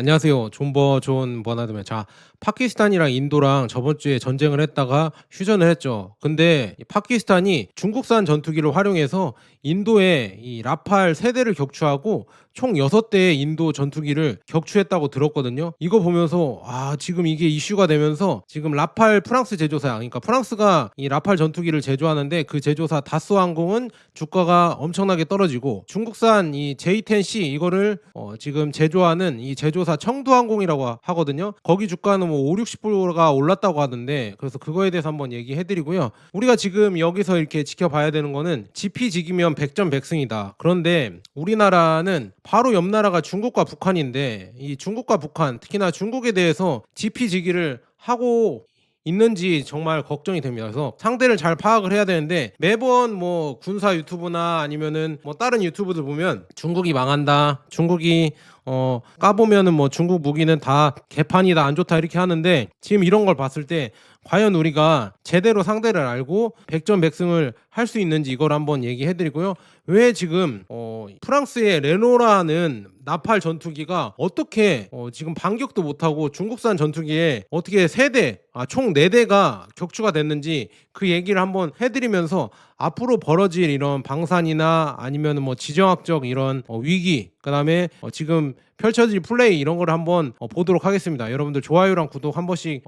안녕하세요. 존 버나드맨. 자, 파키스탄이랑 인도랑 저번 주에 전쟁을 했다가 휴전을 했죠. 근데 이 파키스탄이 중국산 전투기를 활용해서 인도에 이 라팔 3대를 격추하고 총 6대의 인도 전투기를 격추했다고 들었거든요. 이거 보면서 지금 이게 이슈가 되면서 지금 라팔 프랑스 제조사야. 그러니까 프랑스가 이 라팔 전투기를 제조하는데 그 제조사 다소 항공은 주가가 엄청나게 떨어지고 중국산 이 J10C 이거를 지금 제조하는 이 제조사 청두항공이라고 하거든요. 거기 주가는 뭐 5, 60%가 올랐다고 하던데 그래서 그거에 대해서 한번 얘기해 드리고요. 우리가 지금 여기서 이렇게 지켜봐야 되는 거는 지피지기면 백전백승이다. 그런데 우리나라는 바로 옆 나라가 중국과 북한인데 이 중국과 북한 특히나 중국에 대해서 지피지기를 하고 있는지 정말 걱정이 됩니다. 그래서 상대를 잘 파악을 해야 되는데 매번 뭐 군사 유튜브나 아니면은 뭐 다른 유튜브들 보면 중국이 망한다. 중국이 까보면은 뭐 중국 무기는 다 개판이다 안 좋다 이렇게 하는데 지금 이런 걸 봤을 때 과연 우리가 제대로 상대를 알고 백전백승을 할 수 있는지 이걸 한번 얘기해 드리고요. 왜 지금 프랑스의 레노라는 나팔 전투기가 어떻게 지금 반격도 못하고 중국산 전투기에 어떻게 총 4대가 격추가 됐는지 그 얘기를 한번 해드리면서 앞으로 벌어질 이런 방산이나 아니면 뭐 지정학적 이런 위기 그다음에 지금 펼쳐질 플레이 이런 걸 한번 보도록 하겠습니다. 여러분들 좋아요랑 구독 한 번씩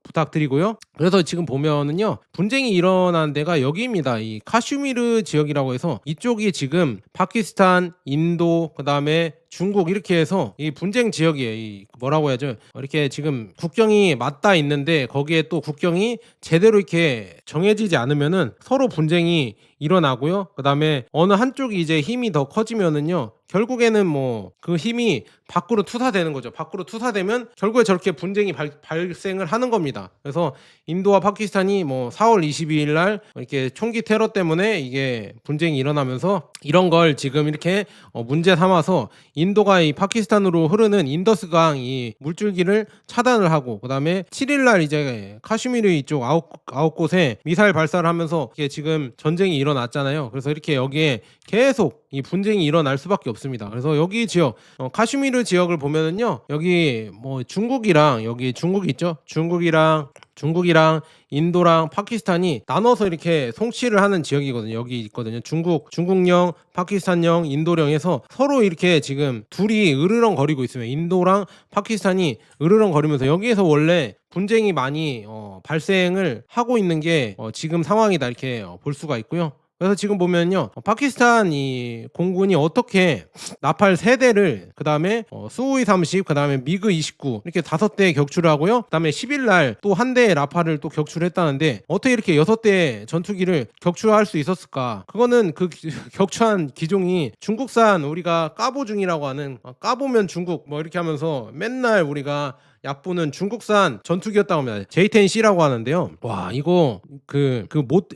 부탁드리고요. 그래서 지금 보면은요 분쟁이 일어난 데가 여기입니다. 이 카슈미르 지역이라고 해서 이쪽이 지금 파키스탄, 인도, 그다음에 중국 이렇게 해서 이 분쟁 지역이에요. 이 뭐라고 해야죠? 이렇게 지금 국경이 맞닿아 있는데 거기에 또 국경이 제대로 이렇게 정해지지 않으면은 서로 분쟁이 일어나고요. 그다음에 어느 한쪽이 이제 힘이 더 커지면은요. 결국에는 뭐 그 힘이 밖으로 투사되는 거죠. 밖으로 투사되면 결국에 저렇게 분쟁이 발생을 하는 겁니다. 그래서 인도와 파키스탄이 뭐 4월 22일 날 이렇게 총기 테러 때문에 이게 분쟁이 일어나면서 이런 걸 지금 이렇게 문제 삼아서 인도가 이 파키스탄으로 흐르는 인더스강 이 물줄기를 차단을 하고 그다음에 7일 날 이제 카슈미르 이쪽 아홉 곳에 미사일 발사를 하면서 이게 지금 전쟁이 일어났잖아요. 그래서 이렇게 여기에 계속 이 분쟁이 일어날 수밖에 없습니다. 그래서 여기 지역 카슈미르 지역을 보면은요. 여기 뭐 중국이랑 여기 중국이 있죠. 중국이랑 인도랑 파키스탄이 나눠서 이렇게 송치를 하는 지역이거든요. 여기 있거든요. 중국령, 파키스탄령, 인도령에서 서로 이렇게 지금 둘이 으르렁거리고 있으면 인도랑 파키스탄이 으르렁거리면서 여기에서 원래 분쟁이 많이 발생을 하고 있는 게 지금 상황이다 이렇게 볼 수가 있고요. 그래서 지금 보면요 파키스탄 이 공군이 어떻게 나팔 3대를 그 다음에 수호이 30 그 다음에 미그 29 이렇게 5대 격추를 하고요 그 다음에 10일 날 또 한 대의 라팔을 또 격추를 했다는데 어떻게 이렇게 6대 전투기를 격추할 수 있었을까. 그거는 그 격추한 기종이 중국산 우리가 까보중이라고 하는 까보면 중국 뭐 이렇게 하면서 맨날 우리가 약보는 중국산 전투기였다고 합니다. J10C라고 하는데요. 와 이거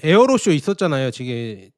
에어로쇼 있었잖아요. 지금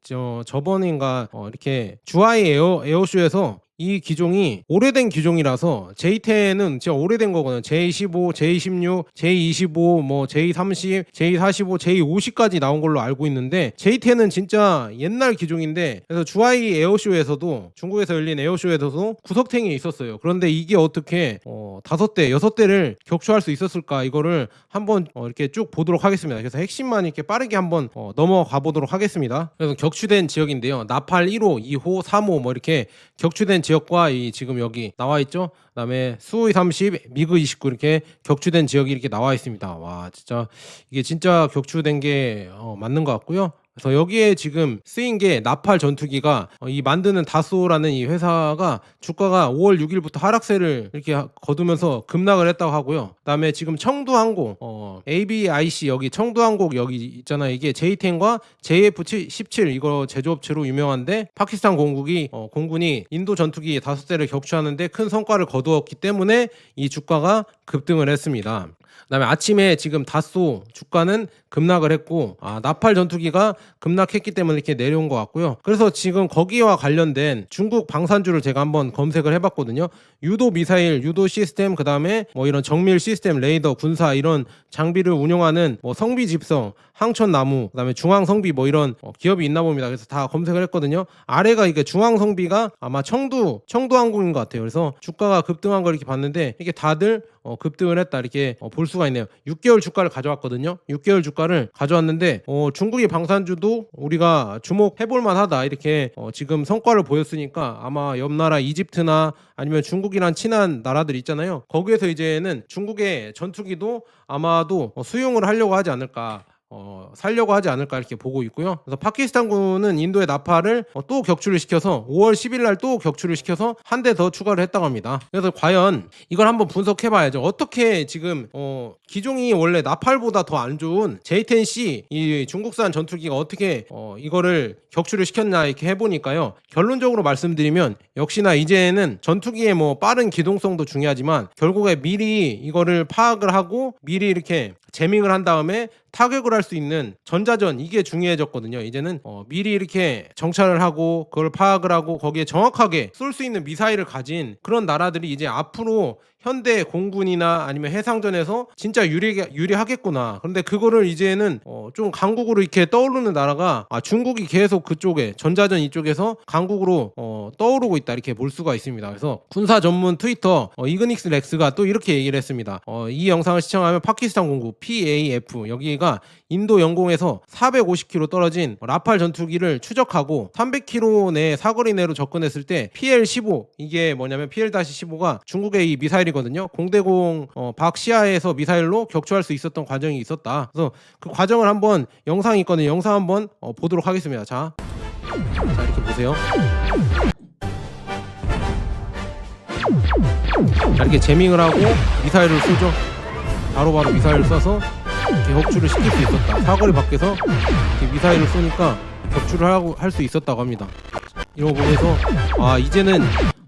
저번인가 이렇게 주하이 에어쇼에서 이 기종이 오래된 기종이라서 J10은 진짜 오래된 거거든요. J15, J16, J25, 뭐 J30, J45, J50까지 나온 걸로 알고 있는데 J10은 진짜 옛날 기종인데 그래서 주하이 에어쇼에서도 중국에서 열린 에어쇼에서도 구석탱이에 있었어요. 그런데 이게 어떻게 5대, 6대를 격추할 수 있었을까 이거를 한번 이렇게 쭉 보도록 하겠습니다. 그래서 핵심만 이렇게 빠르게 한번 넘어가 보도록 하겠습니다. 그래서 격추된 지역인데요. 나팔 1호, 2호, 3호 뭐 이렇게 격추된 지역과 이 지금 여기 나와 있죠. 그다음에 수호이 30, 미그 29 이렇게 격추된 지역이 이렇게 나와 있습니다. 와 진짜 이게 진짜 격추된 게 맞는 것 같고요. 그래서 여기에 지금 쓰인 게 나팔 전투기가 이 만드는 다소라는 이 회사가 주가가 5월 6일부터 하락세를 이렇게 거두면서 급락을 했다고 하고요. 그다음에 지금 청두항공 ABIC 여기 청두항공 여기 있잖아요. 이게 J10과 JF17 이거 제조업체로 유명한데 파키스탄 공군이 인도 전투기 5대를 격추하는데 큰 성과를 거두었기 때문에 이 주가가 급등을 했습니다. 그다음에 아침에 지금 다쏘 주가는 급락을 했고 나팔 전투기가 급락했기 때문에 이렇게 내려온 것 같고요. 그래서 지금 거기와 관련된 중국 방산주를 제가 한번 검색을 해봤거든요. 유도 미사일, 유도 시스템, 그다음에 뭐 이런 정밀 시스템, 레이더, 군사 이런 장비를 운영하는 뭐 성비 집성, 항천나무, 그다음에 중앙성비 뭐 이런 기업이 있나 봅니다. 그래서 다 검색을 했거든요. 아래가 이게 중앙성비가 아마 청두항공인 것 같아요. 그래서 주가가 급등한 걸 이렇게 봤는데 이게 다들 급등을 했다 이렇게 볼 수가 있네요. 6개월 주가를 가져왔거든요. 6개월 주가를 가져왔는데 중국의 방산주도 우리가 주목해볼 만하다 이렇게 지금 성과를 보였으니까 아마 옆 나라 이집트나 아니면 중국이랑 친한 나라들 있잖아요. 거기에서 이제는 중국의 전투기도 아마도 수용을 하려고 하지 않을까. 살려고 하지 않을까 이렇게 보고 있고요. 그래서 파키스탄군은 인도의 나팔을 또 격추를 시켜서 5월 10일 날 또 격추를 시켜서 한 대 더 추가를 했다고 합니다. 그래서 과연 이걸 한번 분석해 봐야죠. 어떻게 지금 기종이 원래 나팔보다 더 안 좋은 J-10C 이 중국산 전투기가 어떻게 이거를 격추를 시켰나 이렇게 해보니까요. 결론적으로 말씀드리면 역시나 이제는 전투기의 뭐 빠른 기동성도 중요하지만 결국에 미리 이거를 파악을 하고 미리 이렇게 재밍을 한 다음에 타격을 할 수 있는 전자전 이게 중요해졌거든요. 이제는 미리 이렇게 정찰을 하고 그걸 파악을 하고 거기에 정확하게 쏠 수 있는 미사일을 가진 그런 나라들이 이제 앞으로 현대 공군이나 아니면 해상전에서 진짜 유리하겠구나. 그런데 그거를 이제는 좀 강국으로 이렇게 떠오르는 나라가 중국이 계속 그쪽에 전자전 이쪽에서 강국으로 떠오르고 있다 이렇게 볼 수가 있습니다. 그래서 군사 전문 트위터 이그닉스 렉스가 또 이렇게 얘기를 했습니다. 이 영상을 시청하면 파키스탄 공군 PAF 여기가 인도 영공에서 450km 떨어진 라팔 전투기를 추적하고 300km 내 사거리 내로 접근했을 때 PL-15 이게 뭐냐면 PL-15가 중국의 이 미사일이거든요. 공대공 박시아에서 미사일로 격추할 수 있었던 과정이 있었다. 그래서 그 과정을 한번 영상이 있거든요. 영상 한번 보도록 하겠습니다. 자 이렇게 보세요. 자 이렇게 재밍을 하고 미사일을 쏘죠. 바로바로 미사일을 쏴서 이렇게 격추를 시킬 수 있었다. 사거리 밖에서 이렇게 미사일을 쏘니까 격추를 할 수 있었다고 합니다. 이런 거 보면서 이제는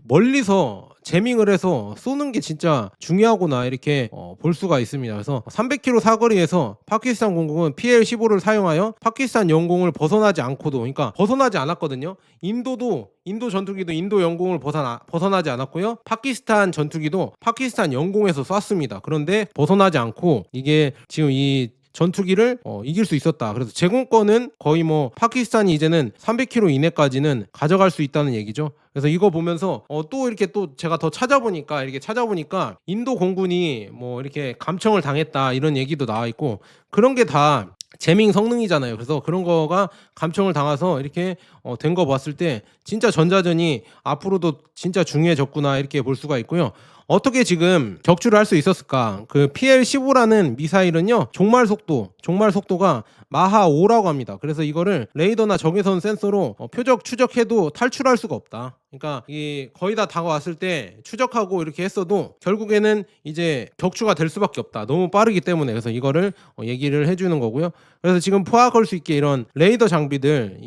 멀리서 재밍을 해서 쏘는 게 진짜 중요하구나 이렇게 볼 수가 있습니다. 그래서 300km 사거리에서 파키스탄 공군은 PL-15를 사용하여 파키스탄 영공을 벗어나지 않고도 그러니까 벗어나지 않았거든요. 인도 전투기도 인도 영공을 벗어나지 않았고요. 파키스탄 전투기도 파키스탄 영공에서 쐈습니다. 그런데 벗어나지 않고 이게 지금 이 전투기를 이길 수 있었다. 그래서 제공권은 거의 뭐 파키스탄이 이제는 300km 이내까지는 가져갈 수 있다는 얘기죠. 그래서 이거 보면서 또 이렇게 또 제가 더 찾아보니까 인도 공군이 뭐 이렇게 감청을 당했다 이런 얘기도 나와 있고 그런 게 다 재밍 성능이잖아요. 그래서 그런 거가 감청을 당해서 이렇게 된 거 봤을 때 진짜 전자전이 앞으로도 진짜 중요해졌구나 이렇게 볼 수가 있고요. 어떻게 지금 격추를 할 수 있었을까? 그 PL-15라는 미사일은요. 종말 속도가 마하 5라고 합니다. 그래서 이거를 레이더나 적외선 센서로 표적 추적해도 탈출할 수가 없다. 그러니까 이 거의 다 다가왔을 때 추적하고 이렇게 했어도 결국에는 이제 격추가 될 수밖에 없다. 너무 빠르기 때문에. 그래서 이거를 얘기를 해주는 거고요. 그래서 지금 포악할 수 있게 이런 레이더 장비들,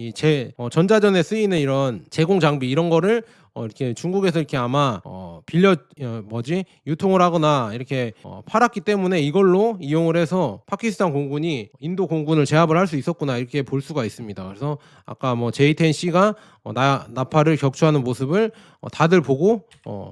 전자전에 쓰이는 이런 제공 장비 이런 거를 이렇게 중국에서 이렇게 아마 유통을 하거나 이렇게 팔았기 때문에 이걸로 이용을 해서 파키스탄 공군이 인도 공군을 제압을 할 수 있었구나 이렇게 볼 수가 있습니다. 그래서 아까 뭐 J-10C가 나팔을 격추하는 모습을 다들 보고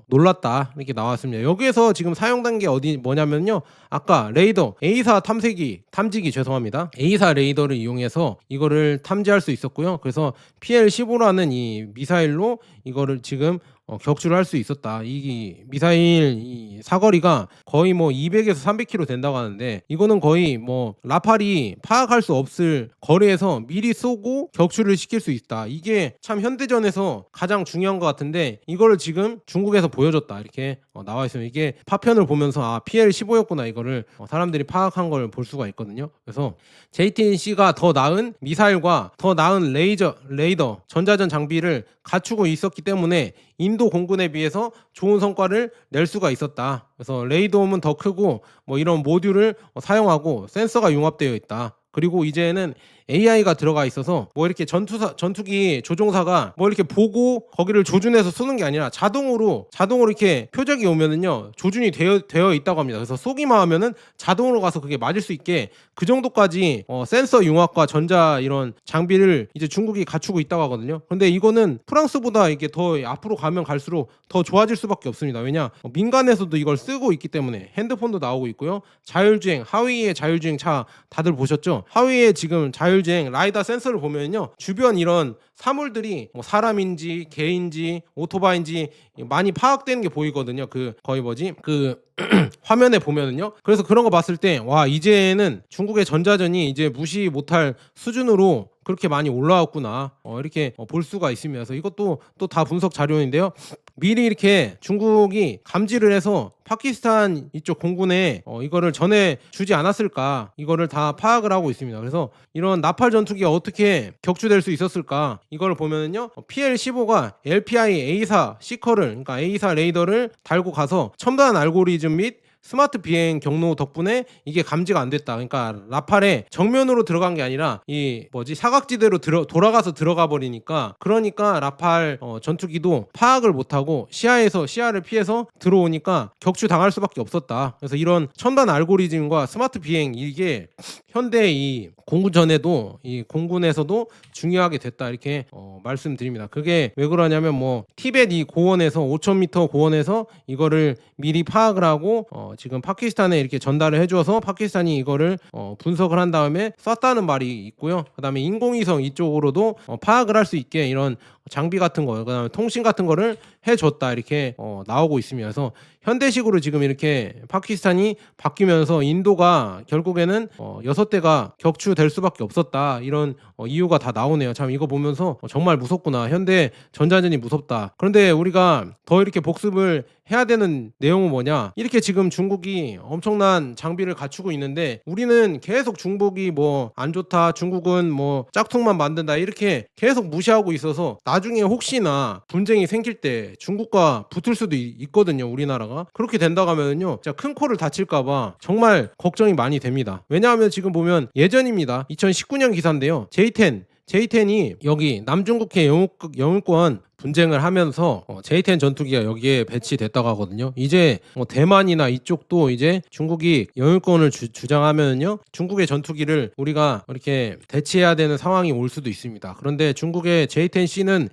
놀랐다 이렇게 나왔습니다. 여기에서 지금 사용된 게 뭐냐면요. 아까 레이더 A사 탐지기 죄송합니다. A사 레이더를 이용해서 이거를 탐지할 수 있었고요. 그래서 PL-15라는 이 미사일로 이거를 지금 격추를 할 수 있었다. 이 미사일 이 사거리가 거의 뭐 200에서 300km 된다고 하는데 이거는 거의 뭐 라팔이 파악할 수 없을 거리에서 미리 쏘고 격추를 시킬 수 있다. 이게 참 현대전에서 가장 중요한 것 같은데 이거를 지금 중국에서 보여줬다. 이렇게 나와 있으면 이게 파편을 보면서 PL-15였구나 이거를 사람들이 파악한 걸 볼 수가 있거든요. 그래서 J-10C가 더 나은 미사일과 더 나은 레이더 전자전 장비를 갖추고 있었기 때문에 인도 공군에 비해서 좋은 성과를 낼 수가 있었다. 그래서 레이더음은 더 크고 뭐 이런 모듈을 사용하고 센서가 융합되어 있다. 그리고 이제는 AI가 들어가 있어서 뭐 이렇게 전투기 조종사가 뭐 이렇게 보고 거기를 조준해서 쏘는 게 아니라 자동으로 이렇게 표적이 오면은요 조준이 되어 있다고 합니다. 그래서 쏘기만 하면은 자동으로 가서 그게 맞을 수 있게 그 정도까지 센서 융합과 전자 이런 장비를 이제 중국이 갖추고 있다고 하거든요. 근데 이거는 프랑스보다 이게 더 앞으로 가면 갈수록 더 좋아질 수밖에 없습니다. 왜냐 민간에서도 이걸 쓰고 있기 때문에 핸드폰도 나오고 있고요. 자율주행 하위의 자율주행 차 다들 보셨죠? 하위의 지금 자율주행 라이다 센서를 보면요 주변 이런 사물들이 뭐 사람인지 개인지 오토바이인지 많이 파악되는 게 보이거든요. 그 거의 뭐지 그 화면에 보면은요. 그래서 그런 거 봤을 때 와 이제는 중국의 전자전이 이제 무시 못할 수준으로 그렇게 많이 올라왔구나 이렇게 볼 수가 있습니다. 그래서 이것도 또 다 분석 자료인데요. 미리 이렇게 중국이 감지를 해서 파키스탄 이쪽 공군에 이거를 전해 주지 않았을까 이거를 다 파악을 하고 있습니다. 그래서 이런 나팔 전투기가 어떻게 격추될 수 있었을까 이걸 보면은요 PL-15가 LPI A4 시커를 그러니까 A4 레이더를 달고 가서 첨단 알고리즘 및 스마트 비행 경로 덕분에 이게 감지가 안 됐다. 그러니까 라팔에 정면으로 들어간 게 아니라 이 뭐지 사각지대로 돌아가서 들어가 버리니까 그러니까 라팔 전투기도 파악을 못하고 시야를 피해서 들어오니까 격추 당할 수밖에 없었다. 그래서 이런 첨단 알고리즘과 스마트 비행 이게 현대 이 공군전에도 이 공군에서도 중요하게 됐다 이렇게 말씀드립니다. 그게 왜 그러냐면 뭐 티벳 이 고원에서 5,000m 고원에서 이거를 미리 파악을 하고 지금 파키스탄에 이렇게 전달을 해줘서 파키스탄이 이거를 분석을 한 다음에 쐈다는 말이 있고요. 그다음에 인공위성 이쪽으로도 파악을 할 수 있게 이런 장비 같은 거, 그다음에 통신 같은 거를 해줬다 이렇게 나오고 있습니다. 그래서 현대식으로 지금 이렇게 파키스탄이 바뀌면서 인도가 결국에는 6대가 격추될 수밖에 없었다 이런 이유가 다 나오네요. 참 이거 보면서 정말 무섭구나. 현대 전자전이 무섭다. 그런데 우리가 더 이렇게 복습을 해야 되는 내용은 뭐냐? 이렇게 지금 중국이 엄청난 장비를 갖추고 있는데 우리는 계속 중국이 뭐 안 좋다, 중국은 뭐 짝퉁만 만든다 이렇게 계속 무시하고 있어서 나중에 혹시나 분쟁이 생길 때 중국과 붙을 수도 있거든요. 우리나라가 그렇게 된다고 하면요 진짜 큰 코를 다칠까봐 정말 걱정이 많이 됩니다. 왜냐하면 지금 보면 예전입니다. 2019년 기사인데요. J10이 여기 남중국해 영유권 분쟁을 하면서 J10 전투기가 여기에 배치됐다고 하거든요. 이제 대만이나 이쪽도 이제 중국이 영유권을 주장하면요 중국의 전투기를 우리가 이렇게 대치해야 되는 상황이 올 수도 있습니다. 그런데 중국의 J10C는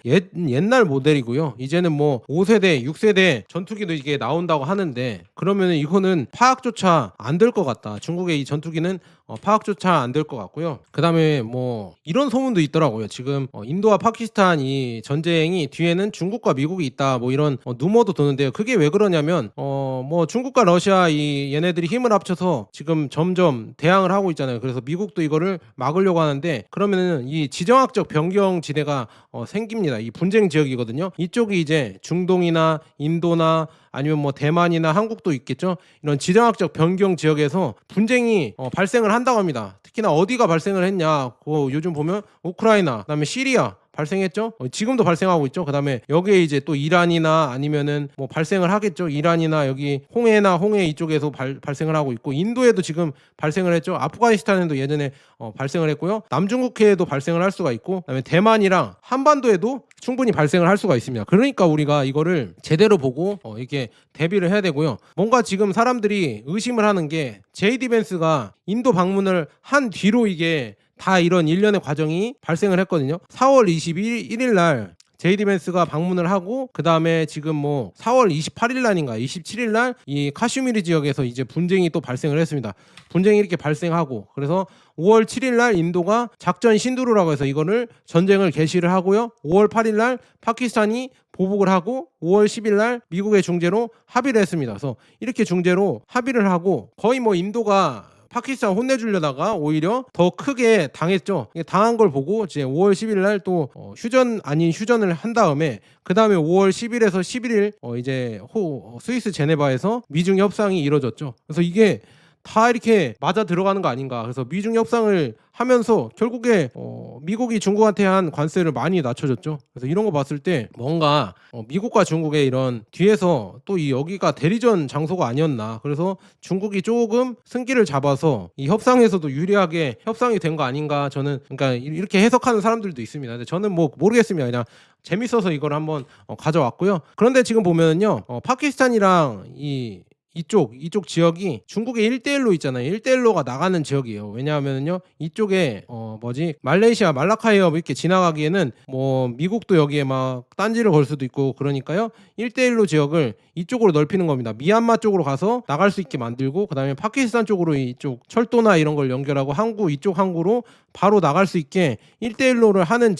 옛날 모델이고요. 이제는 뭐 5세대, 6세대 전투기도 이게 나온다고 하는데 그러면 이거는 파악조차 안 될 것 같다. 중국의 이 전투기는 파악조차 안 될 것 같고요. 그 다음에 뭐 이런 소문도 있더라고요. 지금 인도와 파키스탄 이 전쟁이 뒤에는 중국과 미국이 있다 뭐 이런 루머도 도는데요. 그게 왜 그러냐면 뭐 중국과 러시아 이 얘네들이 힘을 합쳐서 지금 점점 대항을 하고 있잖아요. 그래서 미국도 이거를 막으려고 하는데 그러면은 이 지정학적 변경 지대가 생깁니다. 이 분쟁 지역이거든요. 이쪽이 이제 중동이나 인도나 아니면 뭐 대만이나 한국도 있겠죠. 이런 지정학적 변경 지역에서 분쟁이 발생을 한다고 합니다. 특히나 어디가 발생을 했냐? 요즘 보면 우크라이나, 그다음에 시리아 발생했죠. 지금도 발생하고 있죠. 그다음에 여기에 이제 또 이란이나 아니면은 뭐 발생을 하겠죠. 이란이나 여기 홍해 이쪽에서 발생을 하고 있고 인도에도 지금 발생을 했죠. 아프가니스탄에도 예전에 발생을 했고요. 남중국해에도 발생을 할 수가 있고 그다음에 대만이랑 한반도에도 충분히 발생을 할 수가 있습니다. 그러니까 우리가 이거를 제대로 보고 이렇게 대비를 해야 되고요. 뭔가 지금 사람들이 의심을 하는 게 JD 벤스가 인도 방문을 한 뒤로 이게 다 이런 일련의 과정이 발생을 했거든요. 4월 21일 날 JD 벤스가 방문을 하고 그 다음에 지금 뭐 4월 28일 날인가 27일 날 이 카슈미르 지역에서 이제 분쟁이 또 발생을 했습니다. 분쟁이 이렇게 발생하고 그래서 5월 7일 날 인도가 작전 신두루라고 해서 이거를 전쟁을 개시를 하고요. 5월 8일 날 파키스탄이 보복을 하고 5월 10일 날 미국의 중재로 합의를 했습니다. 그래서 이렇게 중재로 합의를 하고 거의 뭐 인도가 파키스탄 혼내주려다가 오히려 더 크게 당했죠. 당한 걸 보고 이제 5월 10일 날 또 휴전 아닌 휴전을 한 다음에 그 다음에 5월 10일에서 11일 이제 스위스 제네바에서 미중 협상이 이루어졌죠. 그래서 이게 다 이렇게 맞아 들어가는 거 아닌가. 그래서 미중 협상을 하면서 결국에 미국이 중국한테 한 관세를 많이 낮춰줬죠. 그래서 이런 거 봤을 때 뭔가 미국과 중국의 이런 뒤에서 또 이 여기가 대리전 장소가 아니었나. 그래서 중국이 조금 승기를 잡아서 이 협상에서도 유리하게 협상이 된 거 아닌가. 저는 그러니까 이렇게 해석하는 사람들도 있습니다. 근데 저는 뭐 모르겠습니다. 그냥 재밌어서 이걸 한번 가져왔고요. 그런데 지금 보면은요, 파키스탄이랑 이쪽 지역이 중국의 1대1로 있잖아요. 1대1로가 나가는 지역이에요. 왜냐하면요, 이쪽에 말레이시아 말라카이어 이렇게 지나가기에는 뭐 미국도 여기에 막 딴지를 걸 수도 있고 그러니까요. 1대1로 지역을 이쪽으로 넓히는 겁니다. 미얀마 쪽으로 가서 나갈 수 있게 만들고, 그다음에 파키스탄 쪽으로 이쪽 철도나 이런 걸 연결하고 이쪽 항구로 바로 나갈 수 있게 1대1로를 하는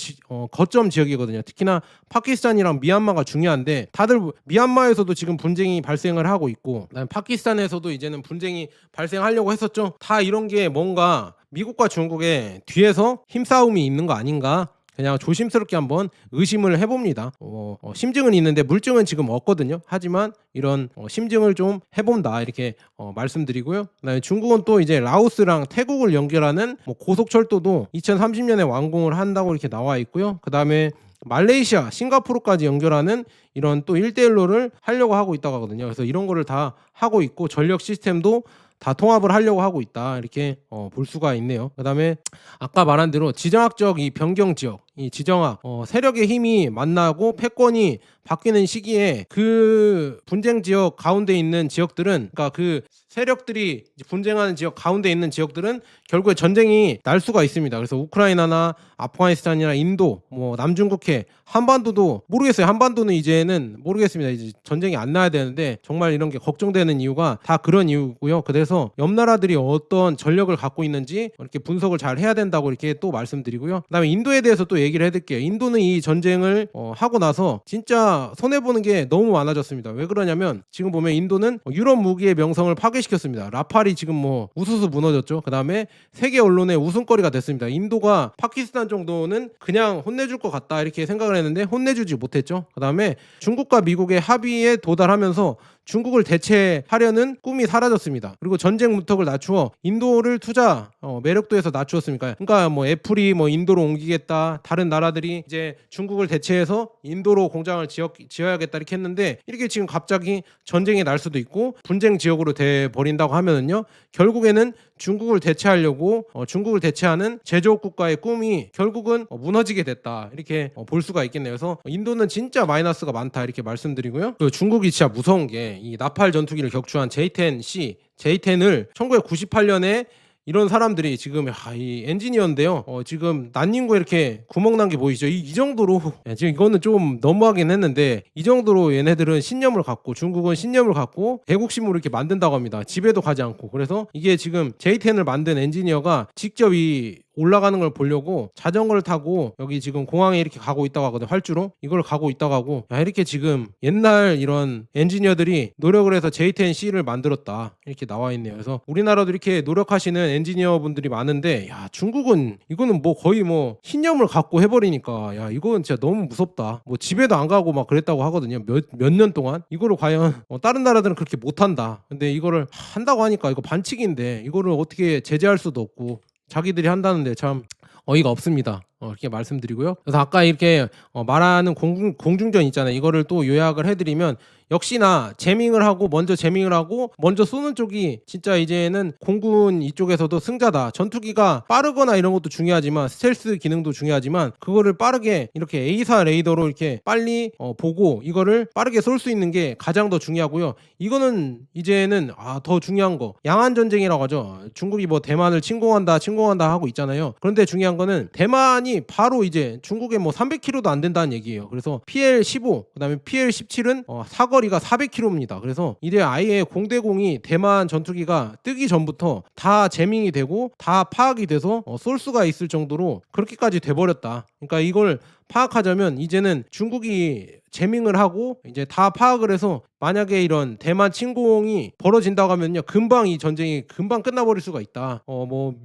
거점 지역이거든요. 특히나 파키스탄이랑 미얀마가 중요한데, 다들 미얀마에서도 지금 분쟁이 발생을 하고 있고, 그다음에 파키스탄에서도 이제는 분쟁이 발생하려고 했었죠. 다 이런 게 뭔가 미국과 중국의 뒤에서 힘싸움이 있는 거 아닌가, 그냥 조심스럽게 한번 의심을 해봅니다. 심증은 있는데 물증은 지금 없거든요. 하지만 이런 심증을 좀 해본다, 이렇게 말씀드리고요. 그다음에 중국은 또 이제 라오스랑 태국을 연결하는 고속철도도 2030년에 완공을 한다고 이렇게 나와 있고요. 그다음에 말레이시아, 싱가포르까지 연결하는 이런 또 1대1로를 하려고 하고 있다고 하거든요. 그래서 이런 거를 다 하고 있고, 전력 시스템도 다 통합을 하려고 하고 있다, 이렇게 볼 수가 있네요. 그다음에 아까 말한 대로 지정학적 이 변경 지역, 이 지정학 세력의 힘이 만나고 패권이 바뀌는 시기에 그 분쟁 지역 가운데 있는 지역들은, 그러니까 그 세력들이 분쟁하는 지역 가운데 있는 지역들은 결국에 전쟁이 날 수가 있습니다. 그래서 우크라이나나 아프가니스탄이나 인도, 남중국해, 한반도도 모르겠어요. 한반도는 이제는 모르겠습니다. 이제 전쟁이 안 나야 되는데 정말 이런 게 걱정되는 이유가 다 그런 이유고요. 그래서 옆 나라들이 어떤 전력을 갖고 있는지 이렇게 분석을 잘 해야 된다고 이렇게 또 말씀드리고요. 그다음에 인도에 대해서 또 얘기를 해드릴게요. 인도는 이 전쟁을 하고 나서 진짜 손해보는 게 너무 많아졌습니다. 왜 그러냐면 지금 보면 인도는 유럽 무기의 명성을 파괴시켰습니다. 라팔이 지금 우수수 무너졌죠. 그다음에 세계 언론의 웃음거리가 됐습니다. 인도가 파키스탄 정도는 그냥 혼내줄 것 같다, 이렇게 생각을 했는데 혼내주지 못했죠. 그다음에 중국과 미국의 합의에 도달하면서 중국을 대체하려는 꿈이 사라졌습니다. 그리고 전쟁 문턱을 낮추어 인도를 투자 매력도에서 낮추었으니까, 그러니까 애플이 인도로 옮기겠다, 다른 나라들이 이제 중국을 대체해서 인도로 공장을 지어야겠다 이렇게 했는데, 이렇게 지금 갑자기 전쟁이 날 수도 있고 분쟁 지역으로 돼 버린다고 하면은요, 결국에는 중국을 대체하려고 중국을 대체하는 제조업 국가의 꿈이 결국은 무너지게 됐다, 이렇게 볼 수가 있겠네요. 그래서 인도는 진짜 마이너스가 많다, 이렇게 말씀드리고요. 그 중국이 진짜 무서운 게 이 나팔 전투기를 격추한 J10을 1998년에 이런 사람들이 지금 이 엔지니어인데요. 지금 난닝구에 이렇게 구멍 난 게 보이시죠? 이 정도로 지금 이거는 좀 너무하긴 했는데, 이 정도로 얘네들은 신념을 갖고, 중국은 신념을 갖고 애국심으로 이렇게 만든다고 합니다. 집에도 가지 않고. 그래서 이게 지금 J10을 만든 엔지니어가 직접 이 올라가는 걸 보려고 자전거를 타고 여기 지금 공항에 이렇게 가고 있다고 하거든. 활주로 이걸 가고 있다고 하고, 이렇게 지금 옛날 이런 엔지니어들이 노력을 해서 J10C를 만들었다, 이렇게 나와 있네요. 그래서 우리나라도 이렇게 노력하시는 엔지니어 분들이 많은데, 중국은 이거는 거의 신념을 갖고 해버리니까, 이건 진짜 너무 무섭다. 집에도 안 가고 막 그랬다고 하거든요. 몇 년 동안. 이거를 과연 다른 나라들은 그렇게 못한다. 근데 이거를 한다고 하니까 이거 반칙인데 이거를 어떻게 제재할 수도 없고, 자기들이 한다는데 참 어이가 없습니다. 이렇게 말씀드리고요. 그래서 아까 이렇게 말하는 공중전 있잖아요. 이거를 또 요약을 해드리면, 역시나 먼저 제밍을 하고 먼저 쏘는 쪽이 진짜 이제는 공군 이쪽에서도 승자다. 전투기가 빠르거나 이런 것도 중요하지만, 스텔스 기능도 중요하지만, 그거를 빠르게 이렇게 A사 레이더로 이렇게 빨리 보고 이거를 빠르게 쏠 수 있는 게 가장 더 중요하고요. 이거는 이제는 더 중요한 거, 양안 전쟁이라고 하죠. 중국이 대만을 침공한다 하고 있잖아요. 그런데 중요한 거는 대만이 바로 이제 중국에 300km도 안 된다는 얘기예요. 그래서 PL-15, 그다음에 PL-17은 사거리가 400km입니다. 그래서 이제 아예 공대공이 대만 전투기가 뜨기 전부터 다 제밍이 되고 다 파악이 돼서 쏠 수가 있을 정도로 그렇게까지 돼버렸다. 그러니까 이걸 파악하자면 이제는 중국이 제밍을 하고 이제 다 파악을 해서, 만약에 이런 대만 침공이 벌어진다고 하면요, 금방 이 전쟁이 금방 끝나버릴 수가 있다.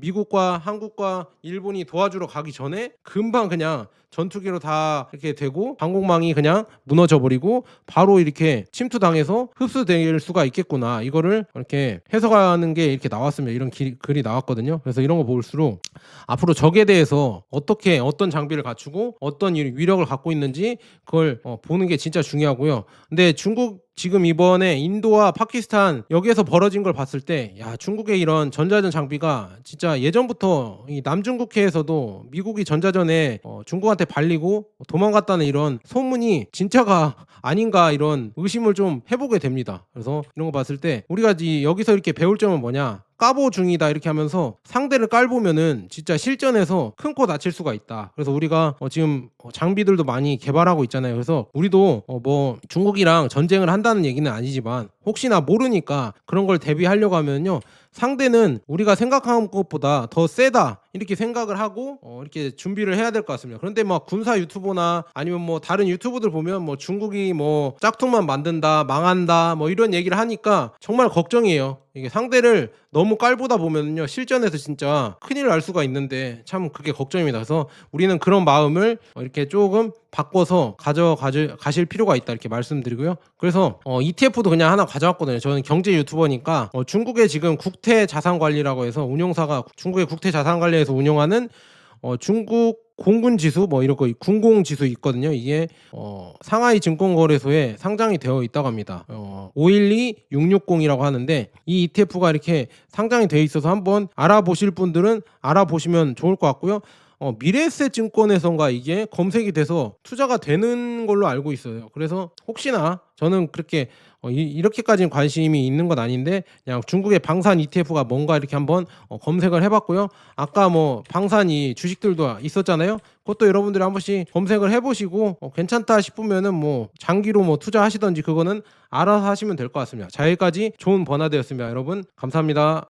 미국과 한국과 일본이 도와주러 가기 전에 금방 그냥 전투기로 다 이렇게 되고 항공망이 그냥 무너져 버리고 바로 이렇게 침투당해서 흡수될 수가 있겠구나. 이거를 이렇게 해석하는 게 이렇게 나왔습니다. 이런 글이 나왔거든요. 그래서 이런 거 볼수록 앞으로 적에 대해서 어떻게 어떤 장비를 갖추고 어떤 위력을 갖고 있는지 그걸 보는 게 진짜 중요하고요. 근데 중국 지금 이번에 인도와 파키스탄 여기에서 벌어진 걸 봤을 때 야, 중국의 이런 전자전 장비가 진짜 예전부터 이 남중국해에서도 미국이 전자전에 중국한테 발리고 도망갔다는 이런 소문이 진짜가 아닌가 이런 의심을 좀 해보게 됩니다. 그래서 이런 거 봤을 때 우리가 여기서 이렇게 배울 점은 뭐냐, 까보 중이다 이렇게 하면서 상대를 깔보면은 진짜 실전에서 큰 코 다칠 수가 있다. 그래서 우리가 지금 장비들도 많이 개발하고 있잖아요. 그래서 우리도 뭐 중국이랑 전쟁을 한다는 얘기는 아니지만 혹시나 모르니까 그런 걸 대비하려고 하면요, 상대는 우리가 생각하는 것보다 더 세다 이렇게 생각을 하고 이렇게 준비를 해야 될 것 같습니다. 그런데 막 군사 유튜버나 아니면 뭐 다른 유튜버들 보면 뭐 중국이 뭐 짝퉁만 만든다, 망한다 뭐 이런 얘기를 하니까 정말 걱정이에요. 이게 상대를 너무 깔보다 보면요 실전에서 진짜 큰일 날 수가 있는데 참 그게 걱정입니다. 그래서 우리는 그런 마음을 이렇게 조금 바꿔서 가실 필요가 있다 이렇게 말씀드리고요. 그래서 ETF도 그냥 하나 가져왔거든요. 저는 경제 유튜버니까 중국의 지금 국태 자산관리라고 해서 운용사가 중국의 국태 자산관리에서 운영하는 중국 공군 지수 뭐 이런 거 군공 지수 있거든요. 이게 상하이 증권거래소에 상장이 되어 있다고 합니다. 512660이라고 하는데 이 ETF가 이렇게 상장이 되어 있어서 한번 알아보실 분들은 알아보시면 좋을 것 같고요. 미래에셋 증권에선가 이게 검색이 돼서 투자가 되는 걸로 알고 있어요. 그래서 혹시나 저는 그렇게 이렇게까지는 관심이 있는 건 아닌데 그냥 중국의 방산 ETF가 뭔가 이렇게 한번 검색을 해봤고요. 아까 뭐 방산이 주식들도 있었잖아요. 그것도 여러분들이 한 번씩 검색을 해보시고 괜찮다 싶으면은 뭐 장기로 뭐 투자하시던지 그거는 알아서 하시면 될 것 같습니다. 자, 여기까지 좋은 버나드였습니다. 여러분 감사합니다.